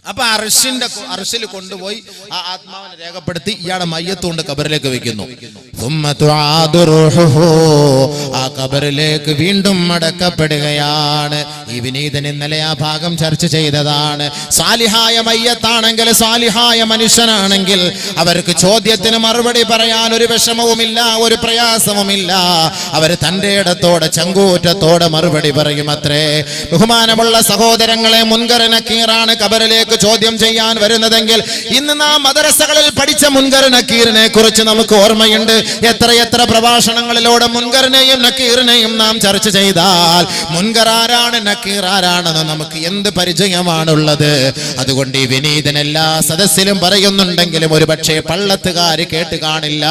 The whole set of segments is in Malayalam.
അപ്പൊ അർശിൽ കൊണ്ടുപോയി ആ ആത്മാവിനെ രേഖപ്പെടുത്തി ഇയാളെ മയ്യത്ത് കൊണ്ട് ഖബറിലേക്ക് വെക്കുന്നു. ആ ഖബറിലേക്ക് വീണ്ടും മടക്കപ്പെടുകയാണ്. ഈ വിനീതൻ ഇന്നലെ ആ ഭാഗം ചർച്ച ചെയ്തതാണ്. സാലിഹായ മയ്യത്താണെങ്കിൽ, സാലിഹായ മനുഷ്യനാണെങ്കിൽ അവർക്ക് ചോദ്യത്തിന് മറുപടി പറയാൻ ഒരു വിഷമവുമില്ല, ഒരു പ്രയാസവുമില്ല. അവർ തന്റെ ഇടത്തോടെ ചങ്കൂറ്റത്തോടെ മറുപടി പറയും അത്രേ. ബഹുമാനമുള്ള സഹോദരങ്ങളെ, മുൻകർ നക്കീറാണ് ഖബറിലേക്ക് ചോദ്യം ചെയ്യാൻ വരുന്നതെങ്കിൽ ഇന്ന് നാം മദ്രസകളിൽ പഠിച്ച മുൻകർ നക്കീറിനെ കുറിച്ച് നമുക്ക് ഓർമ്മയുണ്ട്. എത്ര പ്രഭാഷണങ്ങളിലൂടെ മുൻകറിനെയും നക്കീറിനെയും നാം ചർച്ച ചെയ്താൽ മുൻകർ ആരാണ്, നക്കീർ ആരാണെന്ന് നമുക്ക് എന്ത് പരിചയമാണുള്ളത്. അതുകൊണ്ട് ഈ വിനീതൻ എല്ലാ സദസ്സിലും പറയുന്നുണ്ടെങ്കിലും ഒരു പക്ഷേ പള്ളത്തുകാര് കേട്ട് കാണില്ല.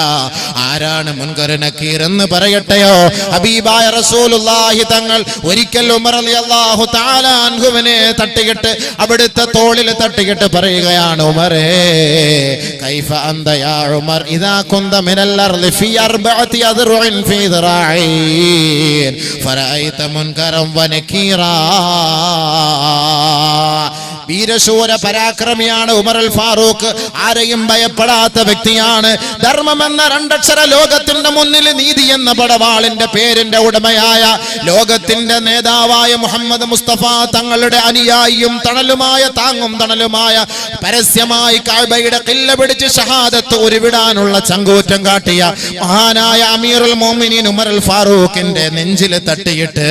ആരാണ് മുൻകർ നക്കീർ എന്ന് പറയട്ടെയോ. ഹബീബായ റസൂലുള്ളാഹി തങ്ങൾ ഒരിക്കൽ ഉമർ റളിയല്ലാഹു തആല അൻഹുവിനെ തട്ടിയിട്ട് അവിടുത്തെ തോളിൽ തട്ടിയിട്ട് പറയുകയാണ്, ഉമറേ കൈഫ അന്ത യാ ഉമർ ഇദാ കുന്ത മിനൽ അർളി ഫീ അർബഅതി അദ്റുഇൻ ഫീ ദിറാഇൻ ഫറഅയ്ത മുൻകറൻ വനകീറാ. വീരശൂര പരാക്രമിയാണ് ഉമർ അൽ ഫാറൂഖ്. ആരെയും ഭയപ്പെടാത്ത വ്യക്തിയാണ്. ധർമ്മം എന്ന രണ്ടക്ഷര ലോകത്തിന്റെ മുന്നിൽ നീതി എന്ന പടവാളിന്റെ പേരിന്റെ ഉടമയായ ലോകത്തിന്റെ നേതാവായ മുഹമ്മദ് മുസ്തഫ തങ്ങളുടെ അനുയായിയും തണലുമായ താങ്ങും തണലുമായ പരസ്യമായി കഅബയുടെ ഖില്ല പിടിച്ച് ഷഹാദത്ത് ഉരുവിടാനുള്ള ചങ്കൂറ്റം കാട്ടിയ മഹാനായ അമീറുൽ മുഅ്മിനീൻ ഉമർ അൽ ഫാറൂഖിന്റെ നെഞ്ചിൽ തട്ടിയിട്ട്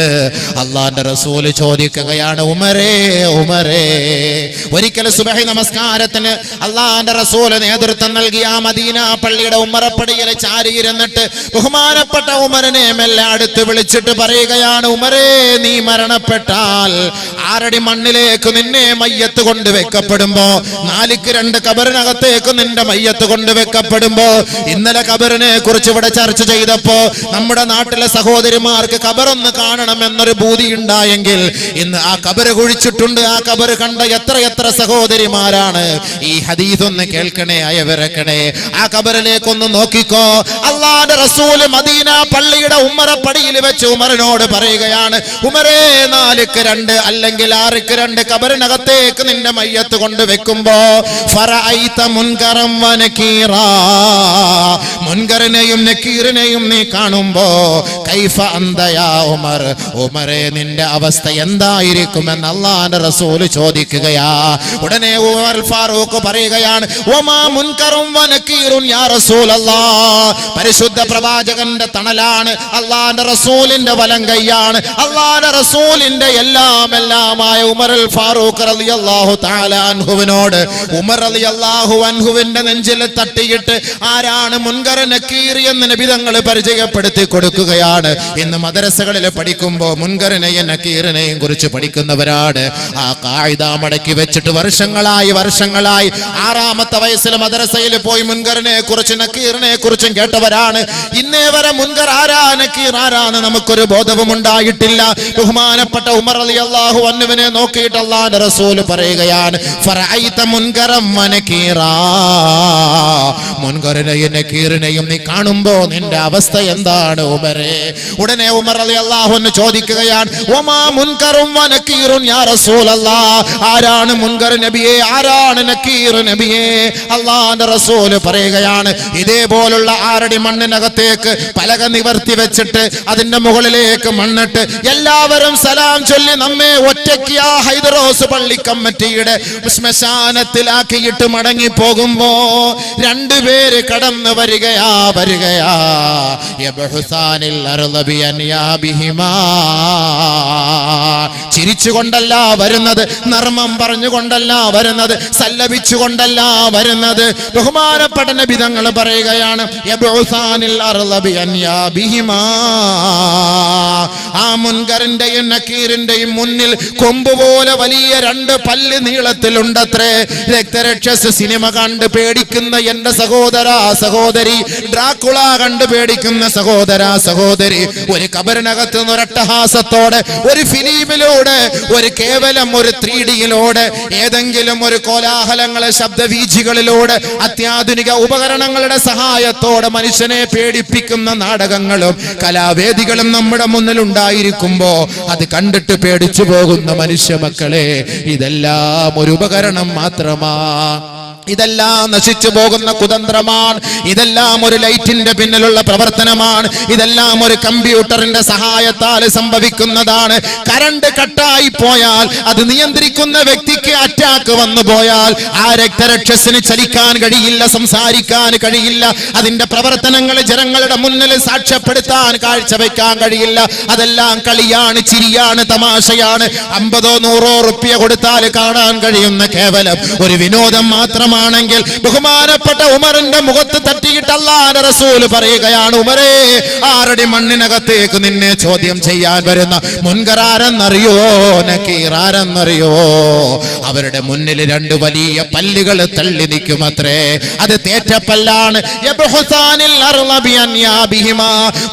അല്ലാഹുവിന്റെ റസൂൽ ചോദിക്കുകയാണ്, ഉമറേ ഉമറേ. ഒരിക്കൽ സുബഹി നമസ്കാരത്തിന് അല്ലാഹുവിന്റെ റസൂൽ നേതൃത്വം നൽകിയ ആ മദീന പള്ളിയുടെ ഉമ്മറപ്പടിയിൽ ചാരിയിരുന്നിട്ട് ബഹുമാനപ്പെട്ട ഉമറിനെ മെല്ലെ അടുത്ത് വിളിച്ചിട്ട് പറയുകയാണ്, ഉമറേ നീ മരണപ്പെട്ടാൽ 6 അടി മണ്ണിലേക്ക് നിന്നെ മയ്യത്ത് കൊണ്ട് വെക്കപ്പെടുമ്പോ, 4 ഖബറിനകത്തേക്ക് നിന്റെ മയ്യത്ത് കൊണ്ട് വെക്കപ്പെടുമ്പോ, ഇന്നലെ ഖബറിനെ കുറിച്ച് ഇവിടെ ചർച്ച ചെയ്തപ്പോ നമ്മുടെ നാട്ടിലെ സഹോദരിമാർക്ക് ഖബറൊന്ന് കാണണം എന്നൊരു ബൂതി ഉണ്ടായെങ്കിൽ ഇന്ന് ആ ഖബർ കുഴിച്ചിട്ടുണ്ട്. ആ ഖബർ കണ്ട എത്ര സഹോദരിമാരാണ്. ഈ ഹദീസ് ഒന്ന് കേൾക്കണേ, അയവിറക്കണേ. ആ ഖബറിലേക്കൊന്ന് നോക്കിക്കോ. അല്ലാഹുവിന്റെ റസൂൽ മദീന പള്ളിയുടെ ഉമ്മറപ്പടിയിൽ വെച്ച് ഉമറിനോട് പറയുകയാണ്, ഉമറേ 4-2 അല്ലെങ്കിൽ 6-2 ഖബറിനകത്തേക്ക് നിന്റെ മയ്യത്ത് കൊണ്ട് വെക്കുമ്പോ ഫറഅയ്ത മുൻകറൻ വനകീറാ, മുൻകറിനെയും നക്കീറിനെയും നീ കാണുമ്പോ കൈഫ അന്ത യാ ഉമർ, ഉമറേ നിന്റെ അവസ്ഥ എന്തായിരിക്കുമെന്ന് അല്ലാഹുവിന്റെ റസൂൽ ചോദിക്കുകയാ. ഉടനെ ഉമർ ഫാറൂഖ് പറയുകയാണ്, വമാ മുൻകറും വനകീറുൻ യാ റസൂലല്ലാഹ്. പരിശുദ്ധ പ്രവാചകന്റെ തണലാണ്, അല്ലാഹുവിന്റെ റസൂലിന്റെ വലം കൈയാണ്, അല്ലാഹുവിന്റെ റസൂലിന്റെ എല്ലാമായ ഉമർ അൽ ഫാറൂഖ് റളിയല്ലാഹു തആല അൻഹുവിനോട് ഉമർ റളിയല്ലാഹു അൻഹുവിന്റെ നെഞ്ചിൽ തട്ടിയിട്ട് ആരാണ് മുൻകർ നക്കീർ എന്ന് നബി തങ്ങൾ പരിചയപ്പെടുത്തി കൊടുക്കുകയാണ്. ഇന്ന് മദ്രസകളിൽ പഠിക്കുമ്പോൾ മുൻകറിനെയും നക്കീറിനെയും കുറിച്ച് പഠിക്കുന്നവരാണ്. ആ ഖായിദ മടക്കി വെച്ചിട്ട് വർഷങ്ങളായി 6-ാമത്തെ വയസ്സിൽ മദ്രസയിൽ പോയി മുൻകറിനെ കുറിച്ച് നക്കീറിനെ കുറിച്ചും കേട്ടവരാണ്. ഇന്നേ വരെ മുൻകർ ആരാ നക്കീർ ആരാന്ന് നമുക്കൊരു ബോധവും ഉണ്ടായിട്ടില്ല. ബഹുമാനപ്പെട്ട ഉമർ റളിയല്ലാഹു അൻഹുവിനെ നോക്കിയിട്ട് അല്ലാഹുവിന്റെ റസൂൽ പറയുകയാണ്, ഫറഅയ്ത മുൻകറൻ വനകീറാ, മുൻകറിനെയും നക്കീറിനെയും നീ കാണുമ്പോ നിന്റെ അവസ്ഥ എന്താണ് ഉമറേ? ഉടനെ ഉമർ റളിയല്ലാഹു അൻഹു ചോദിക്കുകയാണ്, വമാ മുൻകറും വനകീറുൻ യാ റസൂലല്ലാഹ്. ആരാണ് മുൻകർ നബിയെ, ആരാണ് നക്കീർ നബിയെ? അല്ലാഹുവിന്റെ റസൂൽ പറയുകയാണ്, ഇതേപോലുള്ള 6 അടി മണ്ണിനകത്തേക്ക് പലക നിവർത്തി വെച്ചിട്ട് അതിന്റെ മുകളിലേക്ക് മണ്ണിട്ട് എല്ലാവരും സലാം ചൊല്ലി നമ്മെ ഒറ്റയ്ക്ക് ആ ഹൈദറോസ് പള്ളി കമ്മിറ്റിയുടെ ശ്മശാനത്തിലാക്കിയിട്ട് മടങ്ങി പോകുമ്പോ 2 പേര് കടന്നു വരികയാ യബ്ഹുസാനിൽ അർള ബിഅൻയാബിഹിമാ. ചിരിച്ചുകൊണ്ടല്ല വരുന്നത്, നർമ്മം പറഞ്ഞുകൊണ്ടല്ല വരുന്നത്, സല്ലപിച്ചുകൊണ്ടല്ല വരുന്നത്. ബഹുമാനപ്പെട്ട നബി തങ്ങൾ പറയുകയാണ്, യബ്ഉസാനിൽ അർള ബിഅൻയാബിഹിമാ. ആ മുൻകറിന്റെയും നക്കീറിന്റെയും മുന്നിൽ കൊമ്പ് പോലെ വലിയ 2 പല്ല് നീളത്തിലുണ്ടത്രേ. രക്തരക്ഷസ് സിനിമ കണ്ട് പേടിക്കുന്ന എന്റെ സഹോദര സഹോദരി, ഡ്രാക്കുള കണ്ട് പേടിക്കുന്ന സഹോദര സഹോദരി, ഒരു ഖബറിനകത്ത് നിന്ന് ഒരട്ടഹാസത്തോടെ, ഒരു ഫിലിമിലൂടെ, കേവലം ഒരു 3D സ്ക്രീനിലൂടെ ഏതെങ്കിലും ഒരു കോലാഹലങ്ങളെ ശബ്ദവീചികളിലൂടെ അത്യാധുനിക ഉപകരണങ്ങളുടെ സഹായത്തോടെ മനുഷ്യനെ പേടിപ്പിക്കുന്ന നാടകങ്ങളും കലാവേദികളും നമ്മുടെ മുന്നിൽ ഉണ്ടായിരിക്കുമ്പോ അത് കണ്ടിട്ട് പേടിച്ചു പോകുന്ന മനുഷ്യ മക്കളെ, ഇതെല്ലാം ഒരു ഉപകരണം മാത്രമാ. ഇതെല്ലാം നശിച്ചു പോകുന്ന കുതന്ത്രമാണ്. ഇതെല്ലാം ഒരു ലൈറ്റിന്റെ പിന്നിലുള്ള പ്രവർത്തനമാണ്. ഇതെല്ലാം ഒരു കമ്പ്യൂട്ടറിന്റെ സഹായത്താൽ സംഭവിക്കുന്നതാണ്. കറണ്ട് കട്ടായി പോയാൽ അത് നിയന്ത്രിക്കുന്ന വ്യക്തിക്ക് അറ്റാക്ക് വന്നു പോയാൽ ആ രക്തരക്ഷസിന് ചലിക്കാൻ കഴിയില്ല, സംസാരിക്കാൻ കഴിയില്ല. അതിന്റെ പ്രവർത്തനങ്ങൾ ജനങ്ങളുടെ മുന്നിൽ സാക്ഷ്യപ്പെടുത്താൻ, കാഴ്ചവെക്കാൻ കഴിയില്ല. അതെല്ലാം കളിയാണ്, ചിരിയാണ്, തമാശയാണ്. 50 or 100 റുപ്യ കൊടുത്താൽ കാണാൻ കഴിയുന്ന കേവലം ഒരു വിനോദം മാത്രമാണ്. ണെങ്കിൽ ബഹുമാനപ്പെട്ട ഉമറിന്റെ മുഖത്ത് തട്ടിയിട്ട് അല്ലാഹുവിന്റെ റസൂൽ പറയുകയാണ്, ഉമറേ, 6 അടി മണ്ണിനകത്തേക്ക് നിന്നെ ചോദ്യം ചെയ്യാൻ വരുന്ന മുൻകർ ആരെന്നറിയോ, നക്കീർ ആരെന്നറിയോ? അവരുടെ മുന്നിൽ 2 വലിയ പല്ലുകൾ തള്ളി നിൽക്കുമത്രേ. അത് തേറ്റപ്പല്ലാണ്.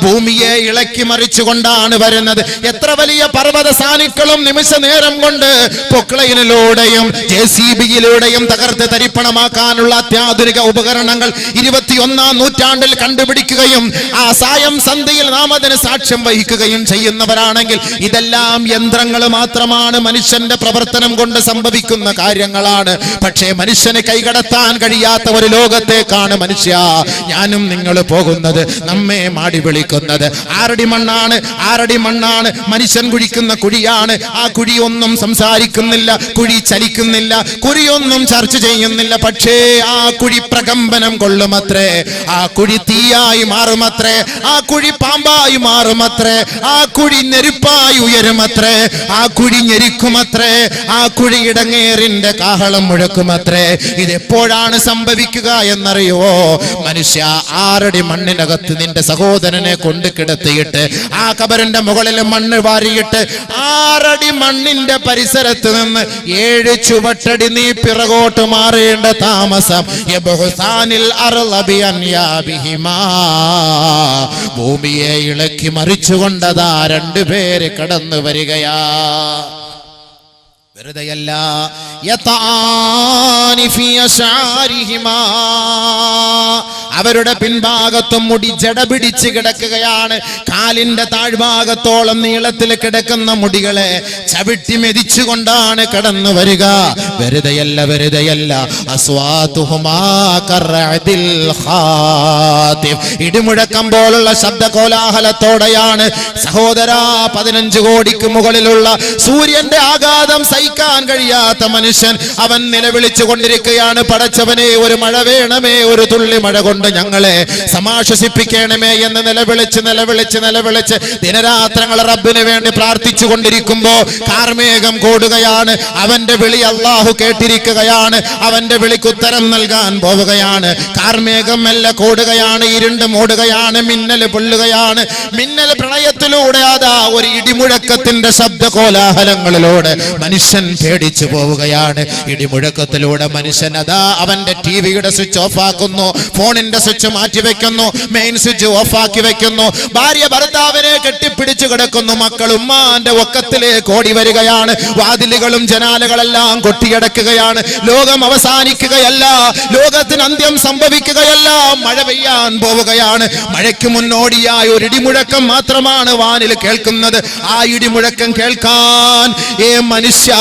ഭൂമിയെ ഇളക്കി മറിച്ചുകൊണ്ടാണ് വരുന്നത്. എത്ര വലിയ പർവ്വത സാനുക്കളും നിമിഷ നേരം കൊണ്ട് പൊക്ലൈനിലൂടെയും JCB-യിലൂടെയും തകർത്ത് തരിപ്പണമാക്കാനുള്ള അത്യാധുനിക ഉപകരണങ്ങൾ 21ാം നൂറ്റാണ്ടിൽ കണ്ടുപിടിക്കുകയും ആ സായം സന്ധ്യയിൽ നാം അതിന് സാക്ഷ്യം വഹിക്കുകയും ചെയ്യുന്നവരാണെങ്കിൽ ഇതെല്ലാം യന്ത്രങ്ങൾ മാത്രമാണ്, മനുഷ്യന്റെ പ്രവർത്തനം കൊണ്ട് സംഭവിക്കുന്ന കാര്യങ്ങളാണ്. പക്ഷേ മനുഷ്യന് കൈകടത്താൻ കഴിയാത്ത ഒരു ലോകത്തേക്കാണ് മനുഷ്യ ഞാനും നിങ്ങൾ പോകുന്നത്. നമ്മെ മാടി വിളിക്കുന്നത് 6 അടി മണ്ണാണ്, 6 അടി മണ്ണാണ്. മനുഷ്യൻ കുഴിക്കുന്ന കുഴിയാണ്. ആ കുഴിയൊന്നും സംസാരിക്കുന്നില്ല, കുഴി ചലിക്കുന്നില്ല, കുഴിയൊന്നും ചർച്ച ചെയ്യുന്നില്ല. പക്ഷേ ആ കുഴി പ്രകമ്പനം കൊള്ളുമത്രേ, ആ കുഴി തീയായി മാറുമത്രേ, ആ കുഴി പാമ്പായി മാറുമത്രേ, ആ കുഴി നെരുപ്പായി ഉയരുമത്രേ, ആ കുഴി ഞെരിക്കുമത്രേ, ആ കുഴി ഇടങ്ങേറിന്റെ കാഹളം മുഴക്കുമത്രേ. ഇതെപ്പോഴാണ് സംഭവിക്കുക എന്നറിയോ? മനുഷ്യ, 6 അടി മണ്ണിനകത്ത് നിന്റെ സഹോദരനെ കൊണ്ട് കിടത്തിയിട്ട് ആ കബറിന്റെ മുകളിൽ മണ്ണ് വാരിയിട്ട് 6 അടി മണ്ണിന്റെ പരിസരത്ത് നിന്ന് 7 ചുവട്ടടി നീ പിറകോട്ട് മാറേണ്ട താമസം. ഭൂമിയെ ഇളക്കി മറിച്ചുകൊണ്ടതാ 2 പേര് കടന്നു വരികയാ. വെറുതെയല്ല. അവരുടെ പിൻഭാഗത്തും മുടി ജട പിടിച്ച് കിടക്കുകയാണ്. കാലിന്റെ താഴ്ഭാഗത്തോളം നീളത്തിൽ കിടക്കുന്ന മുടികളെ ചവിട്ടി മെതിച്ചുകൊണ്ടാണ് കടന്നു വരിക. വെറുതെയല്ല, വെറുതെയല്ല. അസ്വാതുഹുമാ കറഅദിൽ ഖാതിഫ്. ഇടിമുഴക്കം പോലുള്ള ശബ്ദ കോലാഹലത്തോടെയാണ് സഹോദരാ 15 കോടിക്ക് മുകളിലുള്ള സൂര്യന്റെ ആഘാതം സഹിക്കാൻ കഴിയാത്ത മനുഷ്യൻ അവൻ നിലവിളിച്ചു കൊണ്ടിരിക്കുകയാണ്, പടച്ചവനെ ഒരു മഴ വേണമേ, ഒരു തുള്ളി മഴ കൊണ്ട് ഞങ്ങളെ സമാശ്വസിപ്പിക്കണമേ എന്ന് നിലവിളിച്ച് നിലവിളിച്ച് നിലവിളിച്ച് ദിനരാത്രങ്ങൾ റബ്ബിന് വേണ്ടി പ്രാർത്ഥിച്ചു കൊണ്ടിരിക്കുമ്പോ കാർമേഘം കൂടുകയാണ്. അവന്റെ വിളി അല്ലാഹു കേട്ടിരിക്കുകയാണ്. അവന്റെ വിളിക്ക് ഉത്തരം നൽകാൻ പോവുകയാണ്. കാർമേഘം മെല്ലെ കൂടുകയാണ്, ഇരുണ്ട് മൂടുകയാണ്, മിന്നൽ പൊള്ളുകയാണ്. മിന്നൽ പ്രളയത്തിലൂടെ അതാ ഒരു ഇടിമുഴക്കത്തിന്റെ ശബ്ദ കോലാഹലങ്ങളിലൂടെ മനുഷ്യൻ പേടിച്ചു പോവുകയാണ്. ഇടിമുഴക്കത്തിലൂടെ മനുഷ്യൻ അതാ അവന്റെ ടിവിയുടെ സ്വിച്ച് ഓഫ് ആക്കുന്നു, ഫോണിന്റെ സ്വിച്ച് മാറ്റിവെക്കുന്നു, മെയിൻ സ്വിച്ച് ഓഫ് ആക്കി വെക്കുന്നു. ഭാര്യ ഭർത്താവിനെ കെട്ടിപ്പിടിച്ചു കിടക്കുന്നു. മക്കൾ ഉമ്മാന്റെ ഒക്കത്തിലേക്ക് ഓടി വരികയാണ്. വാതിലുകളും ജനാലകളെല്ലാം കൊട്ടിയടക്കുകയാണ്. ലോകം അവസാനിക്കുകയല്ല, ലോകത്തിന് അന്ത്യം സംഭവിക്കുകയല്ല, മഴ പെയ്യാൻ പോവുകയാണ്. മഴയ്ക്ക് മുന്നോടിയായ ഒരു ഇടിമുഴക്കം മാത്രമാണ് വാനിൽ കേൾക്കുന്നത്. ആ ഇടിമുഴക്കം കേൾക്കാൻ മനുഷ്യ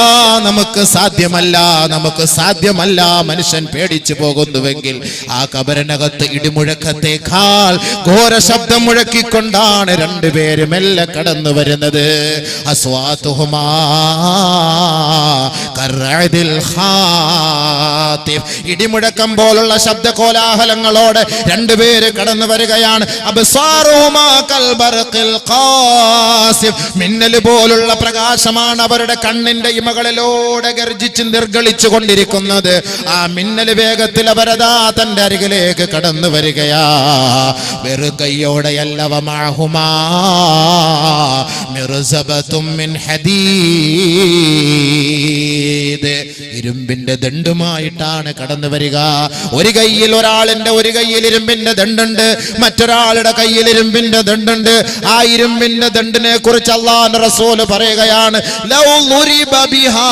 നമുക്ക് സാധ്യമല്ല, നമുക്ക് സാധ്യമല്ല. മനുഷ്യൻ പേടിച്ചു പോകുന്നുവെങ്കിൽ ആ കബറിനകത്ത് ഇടിമുഴക്കത്തേക്കാൾ ഘോര ശബ്ദം മുഴക്കിക്കൊണ്ടാണ് 2 പേര് മെല്ലെ കടന്നു വരുന്നത്. അസ്വാതുഹുമാ കറഅദിൽ ഖാതിഫ്. ഇടിമുഴക്കം പോലുള്ള ശബ്ദ കോലാഹലങ്ങളോടെ 2 പേര് കടന്നു വരികയാണ്. അബ്സാറുഹുമാ കൽബർഖിൽ ഖാസിഫ്. മിന്നൽ പോലുള്ള പ്രകാശമാണ് അവരുടെ കണ്ണിന്റെ ഇമകളിലൂടെ ഗർജിച്ച് നിർഗളിച്ചു കൊണ്ടിരിക്കുന്നത്. ആ മിന്നൽ വേഗത്തിൽ അവരതാ തന്റെ അരികിലേക്ക് കടന്നു വരികയാ. വെറുകൈയോടെയല്ല, വമഅഹുമാ മിർസബത്തും മിൻ ഹദീദ്. ഇരുമ്പിന്റെ ദണ്ഡുമായിട്ടാണ് കടന്നു വരിക. ഒരു കയ്യിൽ ഒരാളിന്റെ ഒരു കയ്യിൽ ഇരുമ്പിന്റെ ദണ്ഡുണ്ട്, മറ്റൊരാളുടെ കയ്യിൽ ഇരുമ്പിന്റെ ദണ്ഡുണ്ട്. ആ ഇരുമ്പിന്റെ ദണ്ഡിനെ കുറിച്ച് അല്ലാഹുവിന്റെ റസൂൽ പറയുകയാണ്, ലൗ ളുരിബ ബിഹാ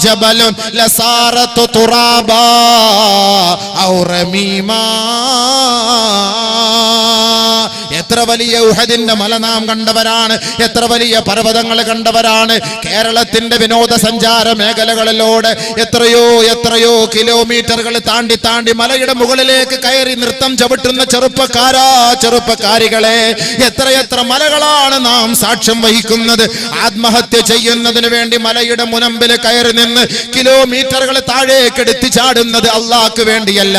ജബലുൻ ലസാറതു തുറാബാ ഔ റമീമാ. എത്ര വലിയ ഉഹദിന്റെ മല നാം കണ്ടവരാണ്, എത്ര വലിയ പർവ്വതങ്ങൾ കണ്ടവരാണ്. കേരളത്തിന്റെ വിനോദസഞ്ചാര മേഖലകളിലൂടെ എത്രയോ കിലോമീറ്ററുകൾ താണ്ടി മലയുടെ മുകളിലേക്ക് കയറി നൃത്തം ചവിട്ടുന്ന ചെറുപ്പക്കാരികളെ, എത്ര മലകളാണ് നാം സാക്ഷ്യം വഹിക്കുന്നത്. ആത്മഹത്യ ചെയ്യുന്നതിന് വേണ്ടി മലയുടെ മുനമ്പിൽ കയറി നിന്ന് കിലോമീറ്ററുകൾ താഴേക്ക് എടുത്തു ചാടുന്നത് അള്ളാഹ്ക്ക് വേണ്ടിയല്ല.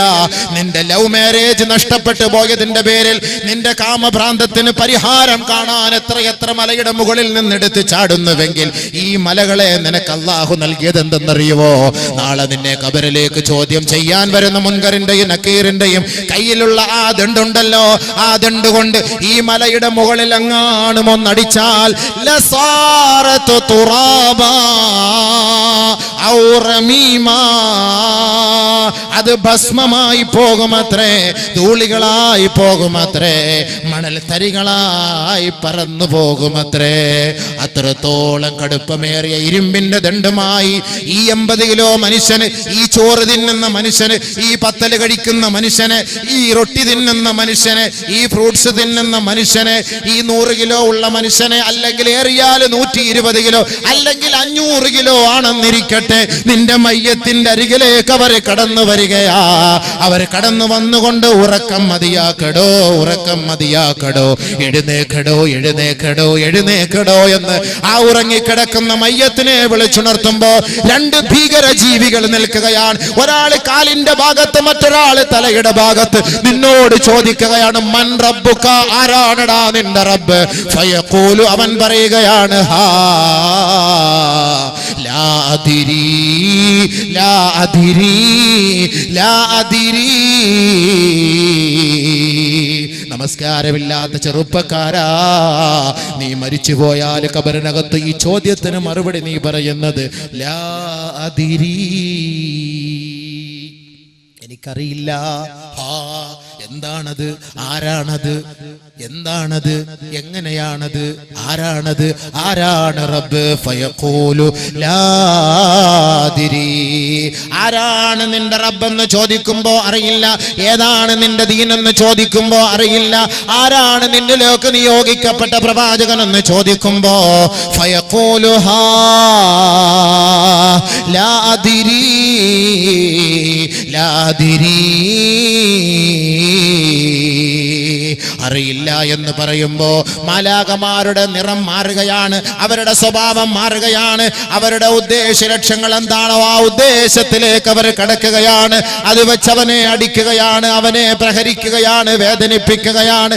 നിന്റെ ലവ് മാരേജ് നഷ്ടപ്പെട്ടു പോയതിന്റെ പേരിൽ, നിന്റെ കാമഭ്രാന്തത്തിന് പരിഹാരം കാണാൻ എത്ര മലയുടെ മുകളിൽ നിന്ന് എടുത്തു ചാടുന്നുവെങ്കിൽ ഈ മലകളെ നിനക്ക് അള്ളാഹു നൽകിയത് എന്തെന്നറിയുവോ? നാളെ നിന്നെ ഖബറിലേക്ക് ചോദ്യം ചെയ്യാൻ വരുന്ന മുൻകറിന്റെയും നക്കീറിന്റെയും കയ്യിലുള്ള ആ ദണ്ടുണ്ടല്ലോ, ആ ദണ്ട് കൊണ്ട് ഈ മലയുടെ മുകളിൽ എങ്ങാനും ഒന്നടിച്ചാൽ ലസാറതു തുറാബാ ഔ റമീമാ, അത് ഭസ്മമായി പോകുമത്രേ, ധൂളികളായി പോകുമത്രേ, മണൽ തരികളായി പറന്നു പോകുമത്രേ. അത്രത്തോളം കടുപ്പമേറിയ ഇരുമ്പിന്റെ ദണ്ഡുമായി ഈ 80 കിലോ മനുഷ്യന്, ഈ ചോറ് തിന്നുന്ന മനുഷ്യന്, ഈ പത്തല് കഴിക്കുന്ന മനുഷ്യന്, ഈ റൊട്ടി തിന്നുന്ന മനുഷ്യന്, ഈ ഫ്രൂട്ട്സ് തിന്നുന്ന മനുഷ്യന്, ഈ 100 കിലോ ഉള്ള മനുഷ്യനെ, അല്ലെങ്കിൽ ഏറിയാൽ 120 കിലോ അല്ലെങ്കിൽ 500 കിലോ ആണെന്നിരിക്കട്ടെ, നിന്റെ മയ്യത്തിന്റെ അരികിലേക്ക് അവർ കടന്നു വരികയാ. അവർ കടന്നു വന്നുകൊണ്ട് ഉറക്കം മതിയാക്കടോ, ഉറക്കം മതിയാക്കടോ, എഴുന്നേക്കടോ എന്ന് ആ ഉറങ്ങിക്കിടക്കുന്ന മയ്യത്തിനെ വിളിച്ചുണർത്തുമ്പോ 2 ഭീകര ജീവികൾ നിൽക്കുകയാണ്. ഒരാൾ കാലിന്റെ ഭാഗത്ത്, മറ്റൊരാൾ തലയുടെ ഭാഗത്ത്. നിന്നോട് ചോദിക്കുകയാണ്, മൻ റബ്ബുക, ആരാണടാ നിന്റെ റബ്ബ്? ഫയഖൂലു, അവൻ പറയുകയാണ്, ഹാ ലാ അദിരി ലാ അദിരി ലാ അദിരി. നമസ്കാരമില്ലാത്ത ചെറുപ്പക്കാരാ, നീ മരിച്ചു പോയാൽ ഖബറിനകത്ത് ഈ ചോദ്യത്തിന് മറുപടി നീ പറയുന്നത് ലാ അദിരി, എനിക്കറിയില്ല. എന്താണത്? ആരാണത്? എന്താണത്? എങ്ങനെയാണത്? ആരാണത്? ആരാണ് റബ്ബ്? ഫയഖൂലു ലാ അദിരി. ആരാണ് നിന്റെ റബ്ബെന്ന് ചോദിക്കുമ്പോ അറിയില്ല. ഏതാണ് നിന്റെ ദീനെന്ന് ചോദിക്കുമ്പോ അറിയില്ല. ആരാണ് നിന്നിലേക്ക് നിയോഗിക്കപ്പെട്ട പ്രവാചകനെന്ന് ചോദിക്കുമ്പോ ഫയഖൂലു ഹാ ലാ അദിരി ലാ അദിരി, അറിയില്ല എന്ന് പറയുമ്പോ മാലാഖമാരുടെ നിറം മാറുകയാണ്, അവരുടെ സ്വഭാവം മാറുകയാണ്, അവരുടെ ഉദ്ദേശ ലക്ഷ്യങ്ങൾ എന്താണോ ആ ഉദ്ദേശത്തിലേക്ക് അവർ കടക്കുകയാണ്. അത് വെച്ച് അവനെ അടിക്കുകയാണ്, അവനെ പ്രഹരിക്കുകയാണ്, വേദനിപ്പിക്കുകയാണ്.